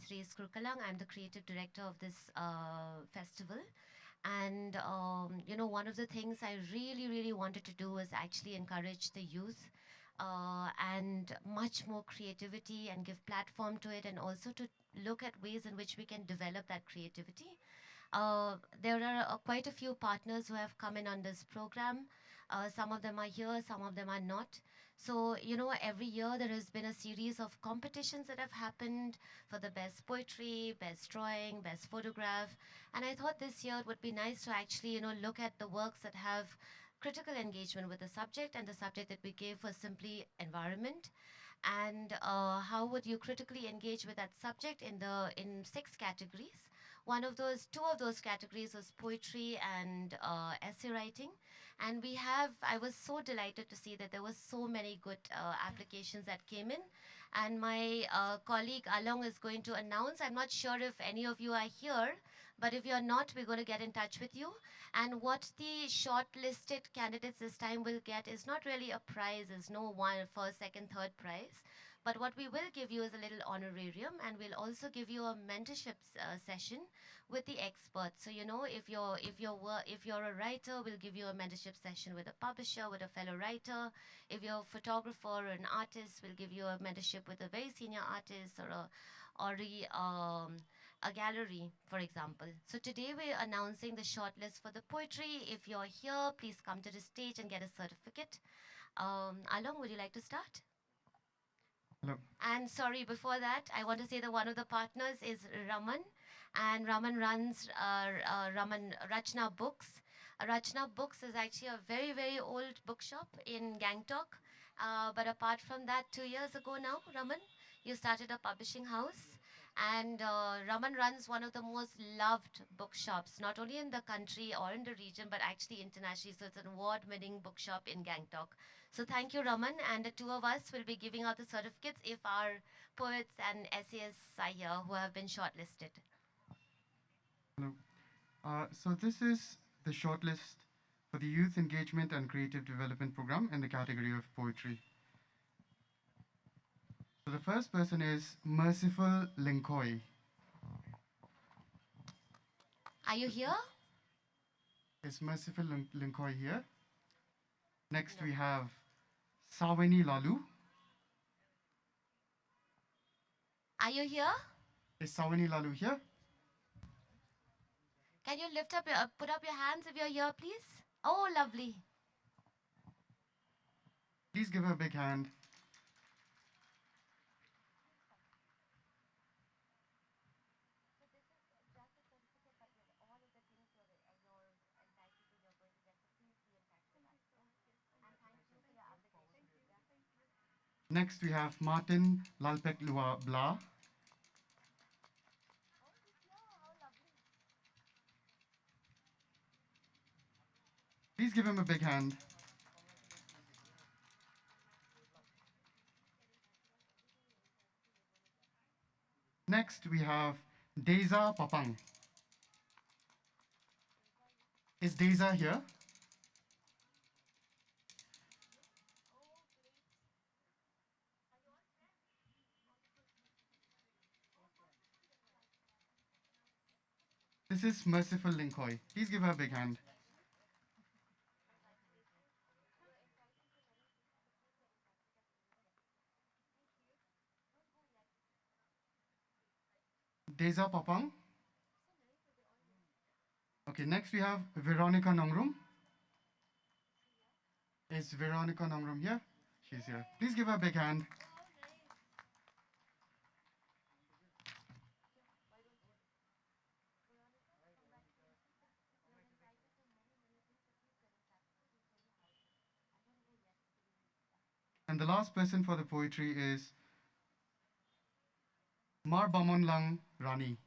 Gayatri Skurkalang. I'm the creative director of this festival. And, one of the things I really, really wanted to do was actually encourage the youth and much more creativity and give platform to it, and also to look at ways in which we can develop that creativity. There are quite a few partners who have come in on this program. Some of them are here, some of them are not. So, every year there has been a series of competitions that have happened for the best poetry, best drawing, best photograph. And I thought this year it would be nice to actually, look at the works that have critical engagement with the subject, and the subject that we gave was simply environment. And how would you critically engage with that subject in 6 categories. Two of those categories was poetry and essay writing. And I was so delighted to see that there were so many good applications that came in. And my colleague Along is going to announce, I'm not sure if any of you are here, but if you're not, we're going to get in touch with you. And what the shortlisted candidates this time will get is not really a prize, there's no one, first, second, third prize. But what we will give you is a little honorarium, and we'll also give you a mentorship session with the experts. So if you're a writer, we'll give you a mentorship session with a publisher, with a fellow writer. If you're a photographer or an artist, we'll give you a mentorship with a very senior artist, or a gallery, for example. So today we're announcing the shortlist for the poetry. If you're here, please come to the stage and get a certificate. Along, would you like to start? Hello. And sorry, before that, I want to say that one of the partners is Raman, and Raman runs Raman Rachna Books. Rachna Books is actually a very, very old bookshop in Gangtok. But apart from that, 2 years ago now, Raman, you started a publishing house. And Raman runs one of the most loved bookshops, not only in the country or in the region, but actually internationally. So it's an award-winning bookshop in Gangtok. So thank you, Raman, and the two of us will be giving out the certificates if our poets and essayists are here who have been shortlisted. Hello. So this is the shortlist for the Youth Engagement and Creative Development Program in the category of poetry. So the first person is Merciful Linkoy. Are you here? Is Merciful Linkoy here? Next No. we have Saweni Lalu. Are you here? Is Saweni Lalu here? Can you put up your hands if you're here, please? Oh, lovely. Please give her a big hand. Next we have Martin Lalpek Lua Bla. Please give him a big hand. Next we have Deza Papang. Is Deza here? This is Merciful Linkoy. Please give her a big hand. Deza Papang. Okay, next we have Veronica Nongrum. Is Veronica Nongrum here? She's here. Please give her a big hand. And the last person for the poetry is Mar Bamonlang Rani.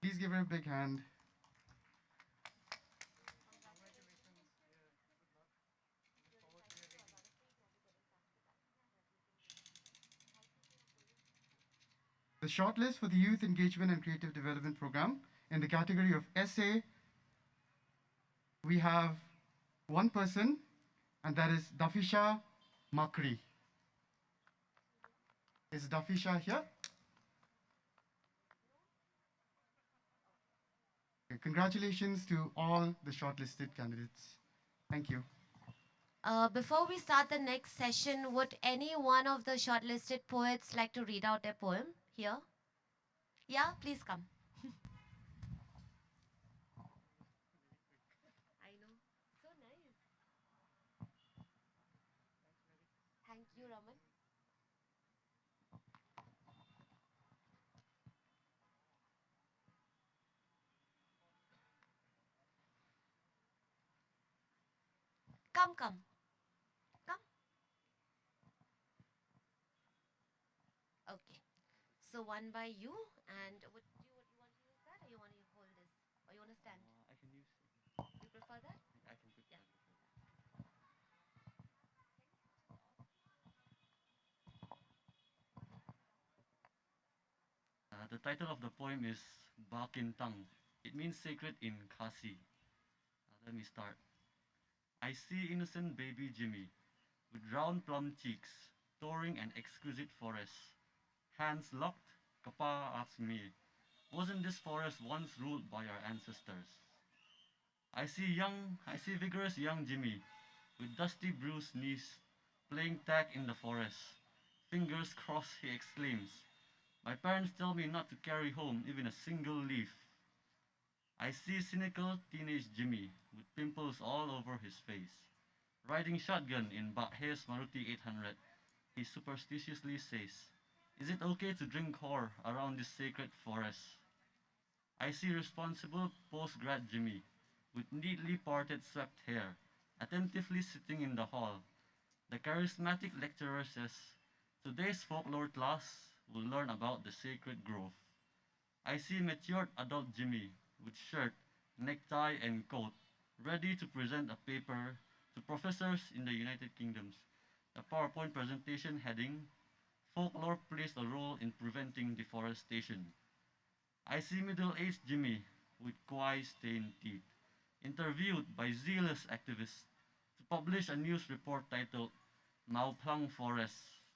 Please give her a big hand. The shortlist for the Youth Engagement and Creative Development Program in the category of essay, we have one person, and that is Dafisha Makri. Is Dafisha here? Okay, congratulations to all the shortlisted candidates. Thank you. Before we start the next session, would any one of the shortlisted poets like to read out their poem here? Yeah, please come. I know. So nice. Thank you, Raman. Come, come, come. Okay. So one by you, and would you want to use that, or you want to hold this, or you want to stand? I can use. You prefer that? I can put. Yeah. The title of the poem is Bakintang. It means sacred in Khasi. Let me start. I see innocent baby Jimmy with round plum cheeks, touring an exquisite forest. Hands locked, Kapa asks me, wasn't this forest once ruled by our ancestors? I see vigorous young Jimmy with dusty bruised knees playing tag in the forest. Fingers crossed, he exclaims. My parents tell me not to carry home even a single leaf. I see cynical teenage Jimmy with pimples all over his face. Riding shotgun in Bakhe's Maruti 800, he superstitiously says, is it okay to drink whore around this sacred forest? I see responsible post-grad Jimmy with neatly parted swept hair, attentively sitting in the hall. The charismatic lecturer says, today's folklore class will learn about the sacred grove. I see matured adult Jimmy with shirt, necktie, and coat, ready to present a paper to professors in the United Kingdoms. The PowerPoint presentation heading, Folklore plays a role in preventing deforestation. I see middle-aged Jimmy with kwai-stained teeth, interviewed by zealous activists to publish a news report titled Mauplang Forest,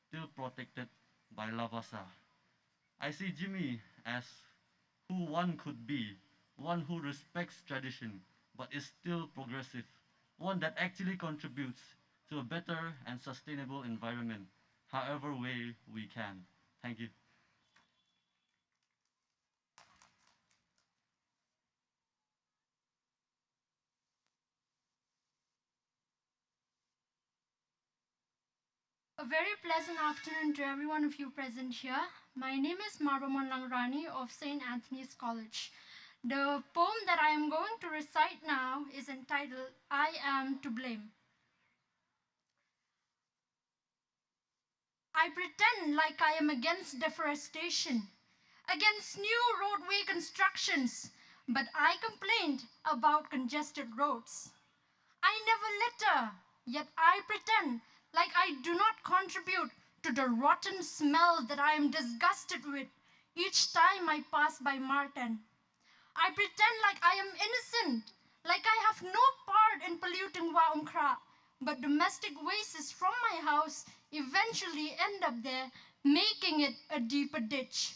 Still Protected by Lavasa. I see Jimmy as who one could be, one who respects tradition but is still progressive, one that actually contributes to a better and sustainable environment, however way we can. Thank you. A very pleasant afternoon to every one of you present here. My name is Marbamon Langrani of St. Anthony's College. The poem that I am going to recite now is entitled, I Am to Blame. I pretend like I am against deforestation, against new roadway constructions, but I complained about congested roads. I never litter, yet I pretend like I do not contribute to the rotten smell that I am disgusted with each time I pass by Martin. I pretend like I am innocent, like I have no part in polluting Waumkra, but domestic wastes from my house eventually end up there, making it a deeper ditch.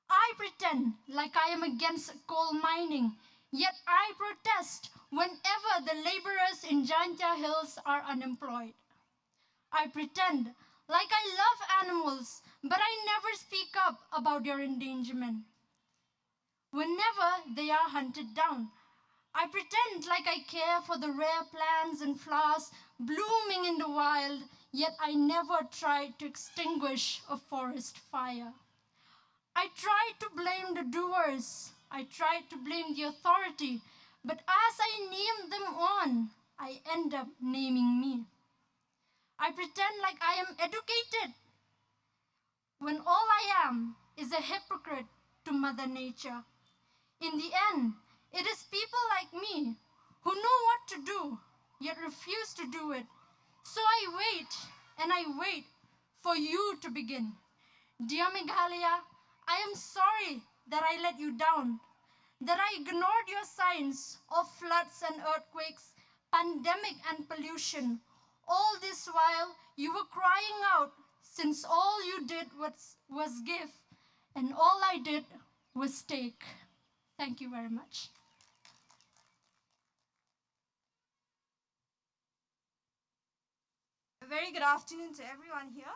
I pretend like I am against coal mining, yet I protest whenever the laborers in Jaintia Hills are unemployed. I pretend like I love animals, but I never speak up about their endangerment. Whenever they are hunted down, I pretend like I care for the rare plants and flowers blooming in the wild, yet I never try to extinguish a forest fire. I try to blame the doers. I try to blame the authority. But as I name them on, I end up naming me. I pretend like I am educated when all I am is a hypocrite to Mother Nature. In the end, it is people like me who know what to do, yet refuse to do it. So I wait and I wait for you to begin. Dear Meghalaya, I am sorry that I let you down, that I ignored your signs of floods and earthquakes, pandemic and pollution. All this while you were crying out, since all you did was give, and all I did was take. Thank you very much. A very good afternoon to everyone here.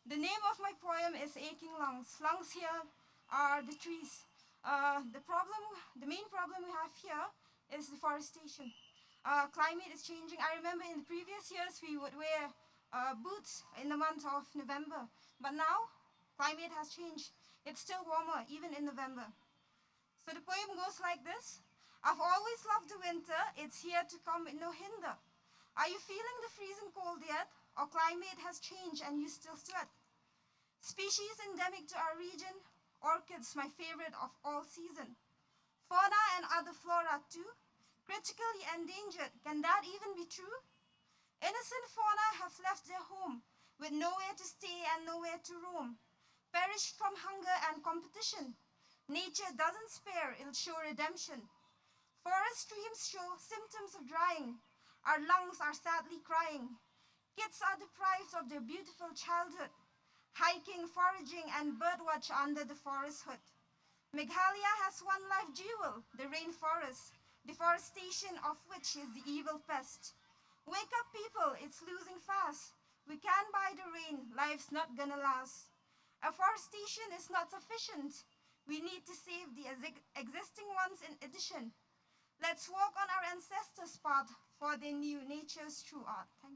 The name of my poem is Aching Lungs. Lungs here are the trees. The main problem we have here is deforestation. Climate is changing. I remember in the previous years we would wear boots in the month of November, but now climate has changed. It's still warmer even in November. So the poem goes like this. I've always loved the winter. It's here to come with no hinder. Are you feeling the freezing cold yet? Or climate has changed and you still sweat? Species endemic to our region, orchids, my favorite of all season. Fauna and other flora too, critically endangered. Can that even be true? Innocent fauna have left their home with nowhere to stay and nowhere to roam, perished from hunger and competition. Nature doesn't spare, it'll show redemption. Forest streams show symptoms of drying. Our lungs are sadly crying. Kids are deprived of their beautiful childhood, hiking, foraging, and birdwatch under the forest hood. Meghalaya has one life jewel, the rainforest, deforestation of which is the evil pest. Wake up, people, it's losing fast. We can't buy the rain, life's not gonna last. Afforestation is not sufficient. We need to save the existing ones in addition. Let's walk on our ancestors' path, for they knew nature's true art. Thank you.